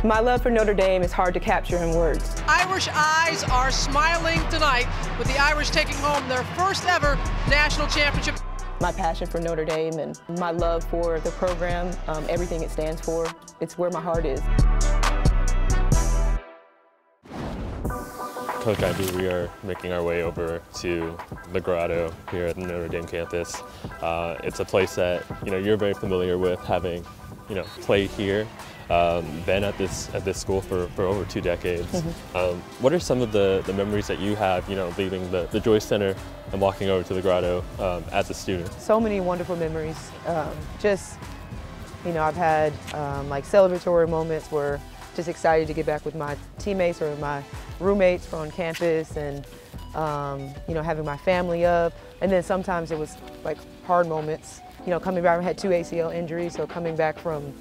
My love for Notre Dame is hard to capture in words. Irish eyes are smiling tonight with the Irish taking home their first ever national championship. My passion for Notre Dame and my love for the program, everything it stands for, it's where my heart is. Coach Ivey, we are making our way over to the Grotto here at the Notre Dame campus. It's a place that you're very familiar with, having played here, been at this school for over 2 decades. Mm-hmm. What are some of the memories that you have, leaving the Joyce Center and walking over to the Grotto as a student? So many wonderful memories. I've had like celebratory moments where just excited to get back with my teammates or my roommates on campus, and having my family up. And then sometimes it was like hard moments. Coming back, I had 2 ACL injuries, so coming back from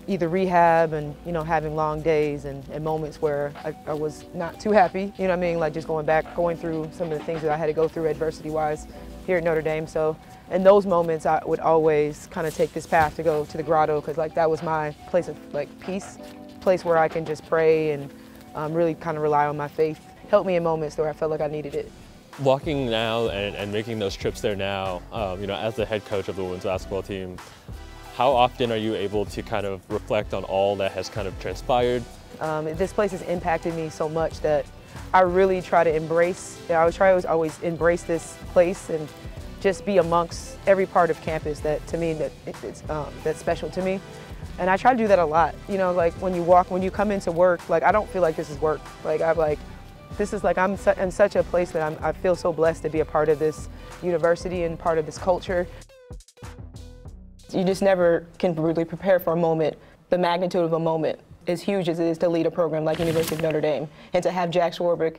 either rehab and having long days and moments where I was not too happy. Like just going through some of the things that I had to go through adversity-wise here at Notre Dame. So in those moments, I would always kind of take this path to go to the Grotto, because like that was my place of peace, place where I can just pray and really kind of rely on my faith. Helped me in moments where I felt like I needed it. Walking now and making those trips there now, as the head coach of the women's basketball team, how often are you able to kind of reflect on all that has kind of transpired? This place has impacted me so much that I really try to embrace, I always embrace this place and just be amongst every part of campus that, to me, that's special to me. And I try to do that a lot. Like when you come into work, like I don't feel like this is work. I'm in such a place that I feel so blessed to be a part of this university and part of this culture. You just never can really prepare for a moment. The magnitude of a moment, as huge as it is to lead a program like University of Notre Dame, and to have Jack Swarbrick,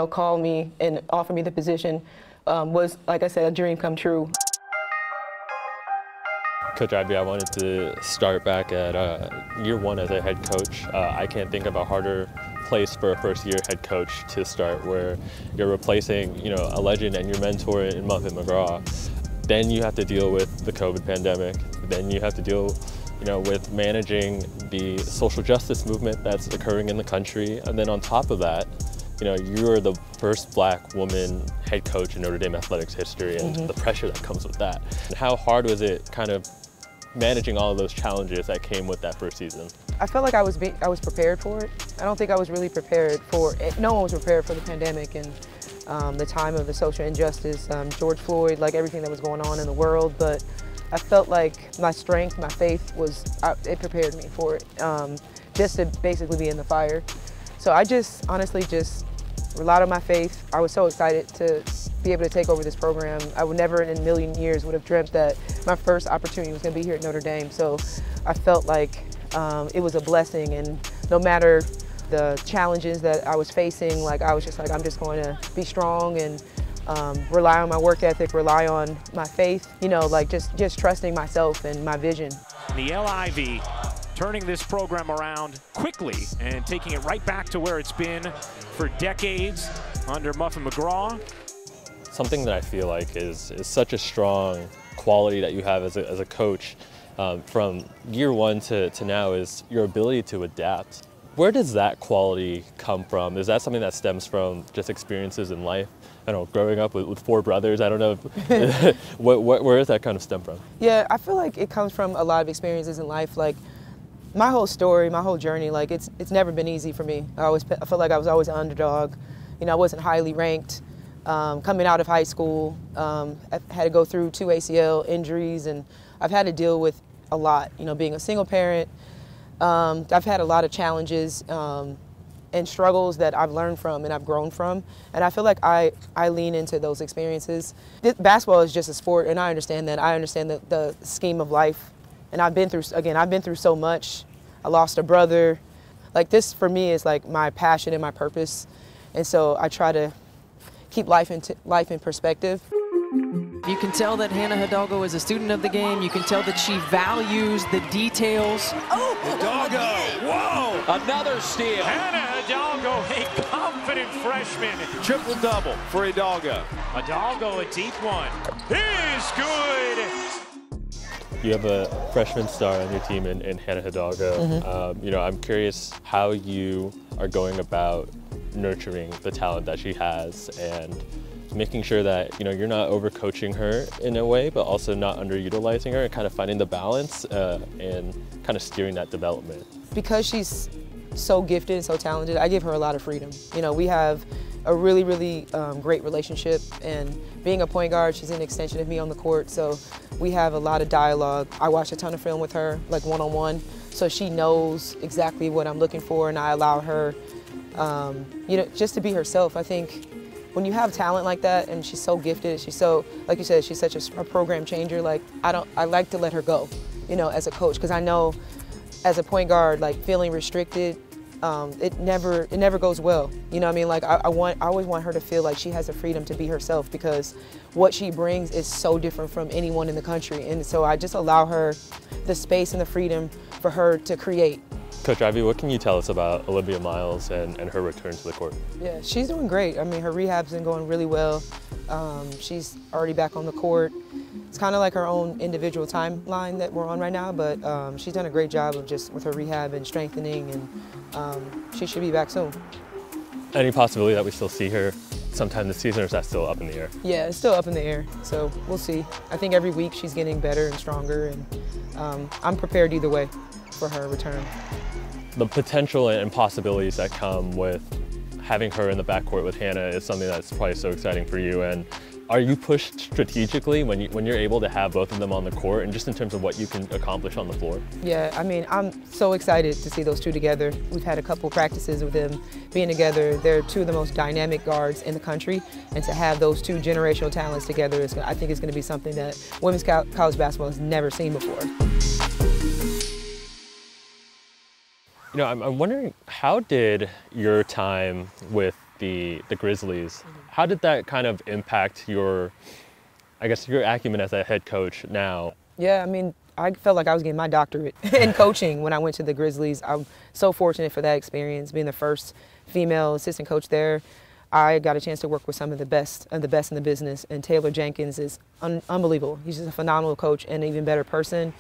call me and offer me the position was, like I said, a dream come true. Coach Ivey, I wanted to start back at year 1 as a head coach. I can't think of a harder place for a first-year head coach to start, where you're replacing, a legend and your mentor in Muffet McGraw. Then you have to deal with the COVID pandemic. Then you have to deal, with managing the social justice movement that's occurring in the country. And then on top of that, you're the first Black woman head coach in Notre Dame athletics history, and the pressure that comes with that. And how hard was it kind of managing all of those challenges that came with that first season? I felt like I was prepared for it. I don't think I was really prepared for it. No one was prepared for the pandemic and the time of the social injustice, George Floyd, like everything that was going on in the world. But I felt like my strength, my faith it prepared me for it, just to basically be in the fire. So I just honestly just relied on my faith. I was so excited to be able to take over this program. I would never in a million years would have dreamt that my first opportunity was going to be here at Notre Dame. So I felt like it was a blessing, and no matter the challenges that I was facing, like I was just like, I'm just going to be strong and rely on my work ethic, rely on my faith, like just trusting myself and my vision. Niele Ivey turning this program around quickly and taking it right back to where it's been for decades under Muffet McGraw. Something that I feel like is such a strong quality that you have as a coach from year 1 to now is your ability to adapt. Where does that quality come from? Is that something that stems from just experiences in life? I don't know, growing up with 4 brothers, I don't know. Where does that kind of stem from? Yeah, I feel like it comes from a lot of experiences in life. Like my whole story, my whole journey, like it's never been easy for me. I felt like I was always an underdog. I wasn't highly ranked. Coming out of high school, I've had to go through 2 ACL injuries, and I've had to deal with a lot. Being a single parent, I've had a lot of challenges and struggles that I've learned from and I've grown from, and I feel like I lean into those experiences. Basketball is just a sport, and I understand that. I understand the scheme of life, and I've been through so much. I lost a brother. Like this for me is like my passion and my purpose, and so I try to keep life in perspective. You can tell that Hannah Hidalgo is a student of the game. You can tell that she values the details. Oh, Hidalgo, whoa! Another steal. Hannah Hidalgo, a confident freshman. Triple-double for Hidalgo. Hidalgo, a deep one. Is good. You have a freshman star on your team in Hannah Hidalgo. You know, I'm curious how you are going about nurturing the talent that she has and making sure that, you know, you're not overcoaching her in a way, but also not underutilizing her, and kind of finding the balance and kind of steering that development. Because she's so gifted and so talented, I give her a lot of freedom. You know, we have a really great relationship, and being a point guard, she's an extension of me on the court, so we have a lot of dialogue. I watch a ton of film with her, like one-on-one, so she knows exactly what I'm looking for, and I allow her, you know, just to be herself. I think when you have talent like that, and she's so gifted, she's so, like you said, she's such a program changer, like, I like to let her go, you know, as a coach, because I know as a point guard, like, feeling restricted, it never goes well. You know what I mean? Like, I always want her to feel like she has the freedom to be herself, because what she brings is so different from anyone in the country. And so I just allow her the space and the freedom for her to create. Coach Ivey, what can you tell us about Olivia Miles and her return to the court? Yeah, she's doing great. I mean, her rehab's been going really well. She's already back on the court. It's kind of like her own individual timeline that we're on right now, but she's done a great job of just with her rehab and strengthening, and she should be back soon. Any possibility that we still see her sometime this season, or is that still up in the air? Yeah, it's still up in the air, so we'll see. I think every week she's getting better and stronger, and I'm prepared either way for her return. The potential and possibilities that come with having her in the backcourt with Hannah is something that's probably so exciting for you. And are you pushed strategically when you're able to have both of them on the court, and just in terms of what you can accomplish on the floor? Yeah, I mean, I'm so excited to see those two together. We've had a couple practices with them being together. They're two of the most dynamic guards in the country, and to have those two generational talents together, I think it's going to be something that women's college basketball has never seen before. You know, I'm wondering, how did your time with the Grizzlies, how did that kind of impact your, I guess, your acumen as a head coach now? Yeah, I mean, I felt like I was getting my doctorate in coaching when I went to the Grizzlies. I'm so fortunate for that experience, being the first female assistant coach there. I got a chance to work with some of the best in the business, and Taylor Jenkins is unbelievable. He's just a phenomenal coach and an even better person.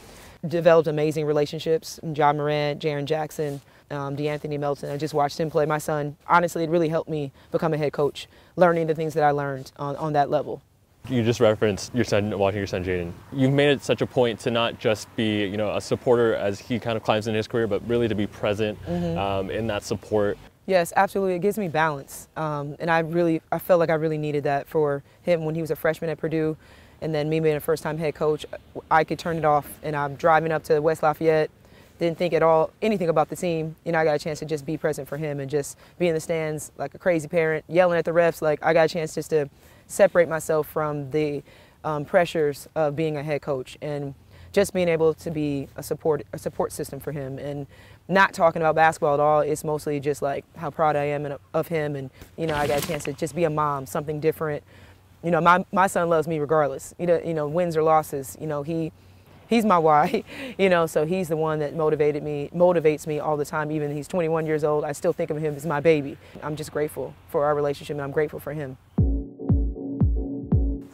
Developed amazing relationships. John Morant, Jaren Jackson, DeAnthony Melton. I just watched him play. My son, honestly, it really helped me become a head coach, learning the things that I learned on that level. You just referenced your son, watching your son Jaden. You've made it such a point to not just be, you know, a supporter as he kind of climbs in his career, but really to be present in that support. Yes, absolutely. It gives me balance, and I felt like I really needed that for him when he was a freshman at Purdue. And then me being a first-time head coach, I could turn it off, and I'm driving up to West Lafayette, didn't think at all anything about the team. You know, I got a chance to just be present for him and just be in the stands like a crazy parent, yelling at the refs. Like, I got a chance just to separate myself from the pressures of being a head coach, and just being able to be a support system for him, and not talking about basketball at all. It's mostly just like how proud I am of him, and you know, I got a chance to just be a mom, something different. You know, my son loves me regardless. You know, wins or losses. You know, he's my why. You know, so he's the one that motivates me all the time. Even he's 21 years old, I still think of him as my baby. I'm just grateful for our relationship, and I'm grateful for him.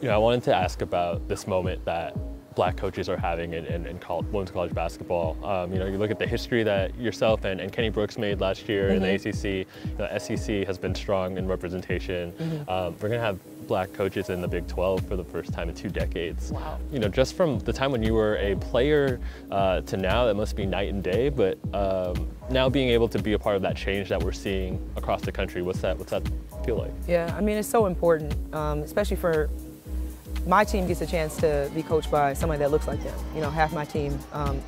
You know, I wanted to ask about this moment that Black coaches are having in women's college basketball. You know, you look at the history that yourself and Kenny Brooks made last year in the ACC. You know, SEC has been strong in representation. We're going to have Black coaches in the Big 12 for the first time in 2 decades. Wow. You know, just from the time when you were a player to now, that must be night and day. But now being able to be a part of that change that we're seeing across the country, what's that feel like? Yeah, I mean, it's so important, especially for my team gets a chance to be coached by somebody that looks like them. You know, half my team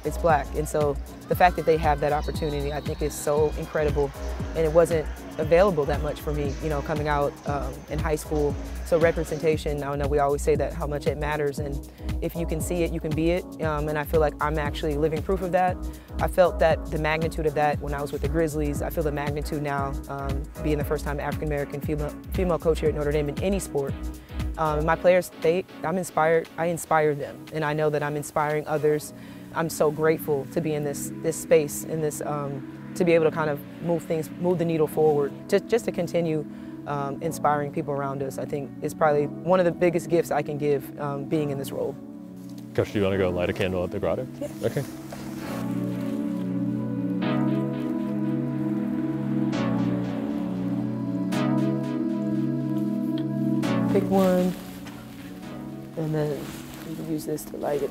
is Black, and so the fact that they have that opportunity, I think, is so incredible, and it wasn't available that much for me, you know, coming out in high school. So representation, I know we always say that, how much it matters, and if you can see it, you can be it, and I feel like I'm actually living proof of that. I felt that the magnitude of that when I was with the Grizzlies. I feel the magnitude now, being the first time African-American female coach here at Notre Dame in any sport. My players, I'm inspired. I inspire them, and I know that I'm inspiring others. I'm so grateful to be in this space, in this, to be able to kind of move the needle forward, just to continue inspiring people around us. I think is probably one of the biggest gifts I can give, being in this role. Coach, do you want to go light a candle at the grotto? Yeah. Okay. Pick one, and then you can use this to light it.